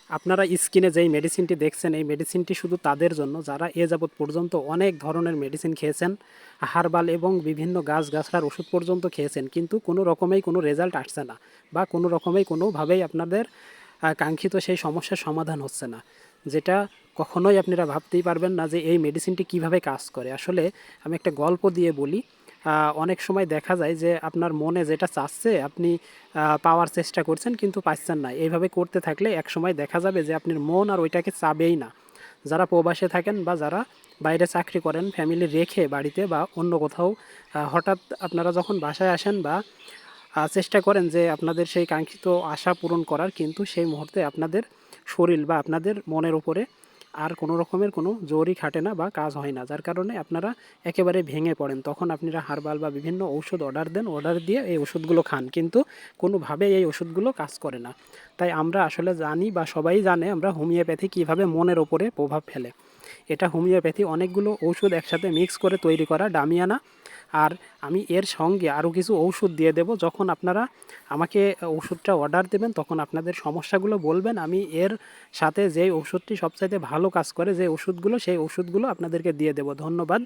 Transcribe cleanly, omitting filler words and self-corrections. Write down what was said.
আপনারা স্ক্রিনে যেই মেডিসিনটি দেখছেন এই মেডিসিনটি শুধু তাদের জন্য যারা এ যাবৎ পর্যন্ত অনেক ধরনের মেডিসিন খেয়েছেন, হার্বাল এবং বিভিন্ন গাছগাছড়ার ওষুধ পর্যন্ত খেয়েছেন, কিন্তু কোনো রকমেই কোনো রেজাল্ট আসছে না, বা কোনো রকমেই কোনোভাবেই আপনাদের কাঙ্ক্ষিত সেই সমস্যার সমাধান হচ্ছে না। যেটা কখনোই আপনারা ভাবতেই পারবেন না যে এই মেডিসিনটি কিভাবে কাজ করে। আসলে আমি একটা গল্প দিয়ে বলি। অনেক সময় দেখা যায় যে আপনার মনে যেটা চাচ্ছে আপনি পাওয়ার চেষ্টা করছেন কিন্তু পাচ্ছেন না। এইভাবে করতে থাকলে এক সময় দেখা যাবে যে আপনার মন আর ওইটাকে চাবেই না। যারা প্রবাসে থাকেন বা যারা বাইরে চাকরি করেন ফ্যামিলি রেখে বাড়িতে বা অন্য কোথাও, হঠাৎ আপনারা যখন বাসায় আসেন বা চেষ্টা করেন যে আপনাদের সেই কাঙ্ক্ষিত আশা পূরণ করার, কিন্তু সেই মুহূর্তে আপনাদের শরীর বা আপনাদের মনের উপরে আর কোনো রকমের কোনো জোরই খাটে না বা কাজ হয় না, যার কারণে আপনারা একেবারে ভেঙে পড়েন। তখন আপনারা হার্বাল বা বিভিন্ন ঔষধ অর্ডার দেন, অর্ডার দিয়ে এই ওষুধগুলো খান, কিন্তু কোনোভাবেই এই ওষুধগুলো কাজ করে না। তাই আমরা আসলে জানি বা সবাই জানে আমরা হোমিওপ্যাথি কীভাবে মনের ওপরে প্রভাব ফেলে। এটা হোমিওপ্যাথি অনেকগুলো ঔষধ একসাথে মিক্স করে তৈরি করা ডামিয়ানা। আর আমি এর সঙ্গে আরও কিছু ঔষধ দিয়ে দেব। যখন আপনারা আমাকে ওষুধটা অর্ডার দেবেন তখন আপনাদের সমস্যাগুলো বলবেন, আমি এর সাথে যেই ওষুধটি সবচাইতে ভালো কাজ করে যে ওষুধগুলো সেই ওষুধগুলো আপনাদেরকে দিয়ে দেব। ধন্যবাদ।